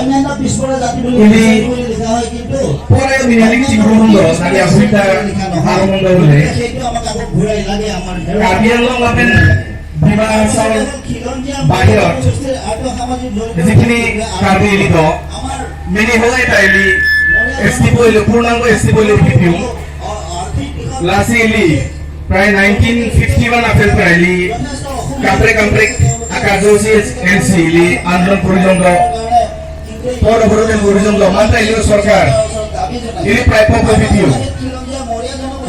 ini pore minalik cinggurundo nagi Afrika harundo boleh kalian lo ngapain bima asal bahir jadi kini kami ini to mini hola itaili estipoilo purnango estipoilo pipiu lasili प्राय 1951 Affle प्रायली कांप्रे akadosi NCli आंदोलन परिजन पौर भरदेन परिजन मानता इलियो सरकार ini प्राय पको video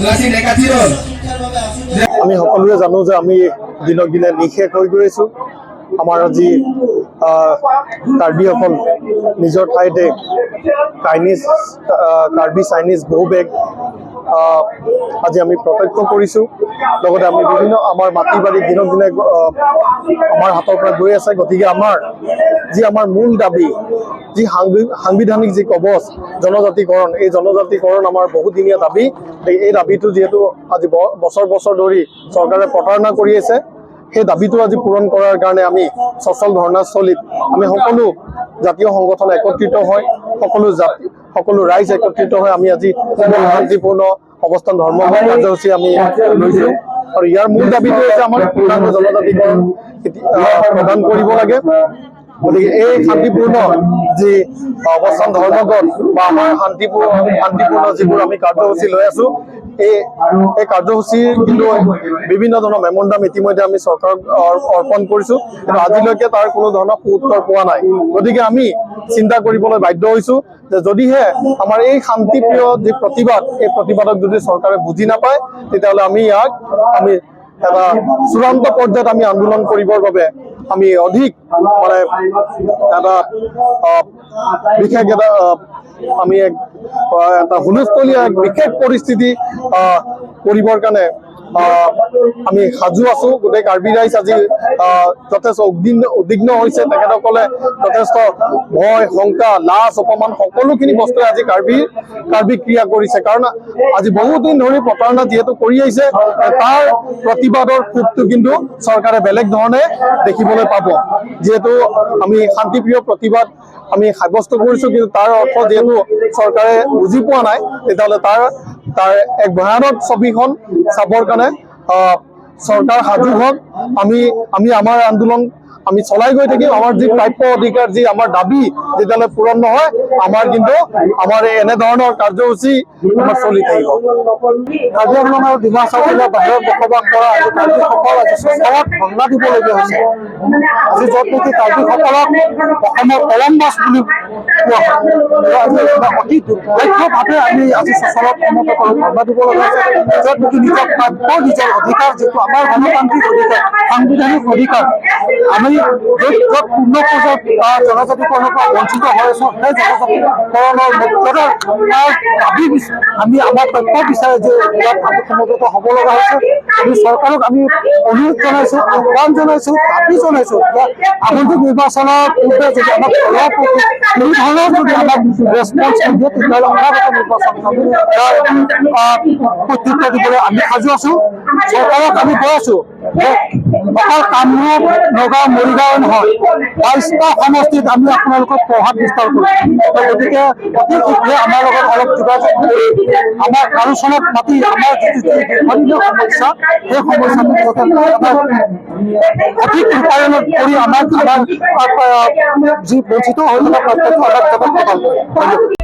लासि नेकाथिरन আমি সকলোৱে জানো যে আমি দিনক দিনে নিশেষ হৈ গৈ আছো আমাৰ আজি কাৰ্বিসকল নিজৰ ঠাইতে কাৰ্বি চাইনিজ গো বেগ আজি আমি প্ৰত্যক্ষ কৰিছো লগতে আমি বিভিন্ন আমাৰ মাটি বাৰী দিনক দিনে আমাৰ হাতৰ পৰা গৈ আছে গতিকে আমাৰ মূল দাবী যি সাংবিধানিক যি কবচ জনজাতিকৰণ এই জনজাতিকৰণ আমাৰ বহুদিনীয়া দাবী এই দাবীটো যেহেতু আজি বছৰ বছৰ ধৰি চৰকাৰে প্ৰতাৰণা কৰি আছে সেই দাবীটো আজি পূৰণ কৰাৰ কাৰণে আমি সচল ধৰ্ণাস্থলীত আমি সকলো জাতীয় সংগঠন একত্ৰিত হয় সকলো ৰাইজ একত্ৰিত হয় আমি আজি শান্তিপূৰ্ণ অৱস্থান ধৰ্মঘট কাৰ্যসূচী আমি লৈছো আৰু ইয়াৰ মূল দাবীটো হৈছে আমাৰ পূৰ্ণাংগ জনজাতিকৰণ প্ৰদান কৰিব লাগে গতিকে এই শান্তিপূৰ্ণ যি অৱস্থান ধৰ্মঘট বা আমাৰ শান্তিপূৰ্ণ যিবোৰ আমি কাৰ্যসূচী লৈ আছো এই কাৰ্যসূচী কিন্তু বিভিন্ন ধৰণৰ মেমোৰেণ্ডাম ইতিমধ্যে আমি চৰকাৰক অৰ্পণ কৰিছো কিন্তু আজিলৈকে তাৰ কোনো ধৰণৰ উত্তৰ পোৱা নাই গতিকে আমি চিন্তা কৰিবলৈ বাধ্য হৈছো যে যদিহে আমাৰ এই শান্তিপ্ৰিয় যি প্ৰতিবাদ এই প্ৰতিবাদক যদি চৰকাৰে বুজি নাপায় তেতিয়াহ'লে আমি এটা চূড়ান্ত পৰ্যায়ত আমি আন্দোলন কৰিবৰ বাবে আমি অধিক মানে এটা বিশেষ এটা আমি এটা হুলস্থলীয়া বিশেষ পৰিস্থিতি কৰিবৰ কাৰণে আমি সাজু আছো গোটেই কাৰ্বি ৰাইজ আজি যথেষ্ট উদ্বিগ্ন হৈছে তেখেতসকলে যথেষ্ট ভয় শংকা লাজ অপমান সকলোখিনি বস্তুৱে আজি কাৰ্বি ক্ৰিয়া কৰিছে কাৰণ আজি বহুদিন ধৰি প্ৰতাৰণা যিহেতু কৰি আহিছে তাৰ প্ৰতিবাদৰ খুবটো কিন্তু চৰকাৰে বেলেগ ধৰণে দেখিবলৈ পাব যিহেতু আমি শান্তিপ্ৰিয় প্ৰতিবাদ আমি সাব্যস্ত কৰিছো কিন্তু তাৰ অৰ্থ যেহেতু চৰকাৰে বুজি পোৱা নাই তেতিয়াহ'লে তাৰ এক ভয়ানক ছবিখন চাবৰ কাৰণে চৰকাৰ সাজু হওক আমি আমাৰ আন্দোলন আমি চলাই গৈ থাকিম আমাৰ যি প্ৰাপ্য অধিকাৰ যি আমাৰ দাবী যেতিয়ালৈ পূৰণ নহয় আমাৰ এনে ধৰণৰ কাৰ্যসূচী আমাৰ চলি থাকিব কাৰ্বি আংলং আৰু ডিমা হাছাও জিলাৰ বাহিৰত বসবাস কৰা আজি কাৰ্বিসকল আজি চহৰত ধৰ্ণা দিবলগীয়া হৈছে আজি য'ত নেকি কাৰ্বিসকলক অসমৰ কলম্বাছ বুলি কোৱা হয় অতি দুৰ্ভাগ্যভাৱে আমি আজি চহৰত ধৰ্ণা দিব লগা হৈছে য'ত নেকি নিজৰ প্ৰাপ্য নিজৰ অধিকাৰ যিটো আমাৰ গণতান্ত্ৰিক অধিকাৰ সাংবিধানিক অধিকাৰ আমি য'ত পূৰ্ণ পৰ্যায়ত জনজাতিকৰণৰ পৰা বঞ্চিত হৈ আছো সেই জনজাতিকৰণৰ মৰ্যাদাৰ দাবী আমি আমাৰ তথ্য বিচাৰে যে ইয়াত আমি সমবেত হ'ব লগা হৈছে আমি চৰকাৰক আমি অনুৰোধ জনাইছো আহ্বান জনাইছো দাবী জনাইছো যে আগন্তুক নিৰ্বাচনৰ পূৰ্বে যদি আমাক কোনো ধৰণৰ যদি আমাক ৰেছপন্স নিদিয়ে তেতিয়াহ'লে অনাগত নিৰ্বাচনত আমি প্ৰত্যুত্তৰ দিবলৈ আমি সাজু আছো চৰকাৰক আমি কৈ আছো যে অকল কামৰূপ নগাঁও মৰিগাঁও নহয় ২২টা সমষ্টিত আমি আপোনালোকক প্ৰভাৱ বিস্তাৰ কৰিম গতিকে অতি শীঘ্ৰে আমাৰ লগত অলপ যোগাযোগ কৰি আমাৰ আলোচনাত মাতি আমাৰ যিটো দীৰ্ঘদিনীয় সমস্যা সেই সমস্যাটো অধিক ৰূপায়ণত কৰি আমাৰ যি বঞ্চিত হৈ থকা প্ৰাপ্যটো আমাক প্ৰদান কৰিব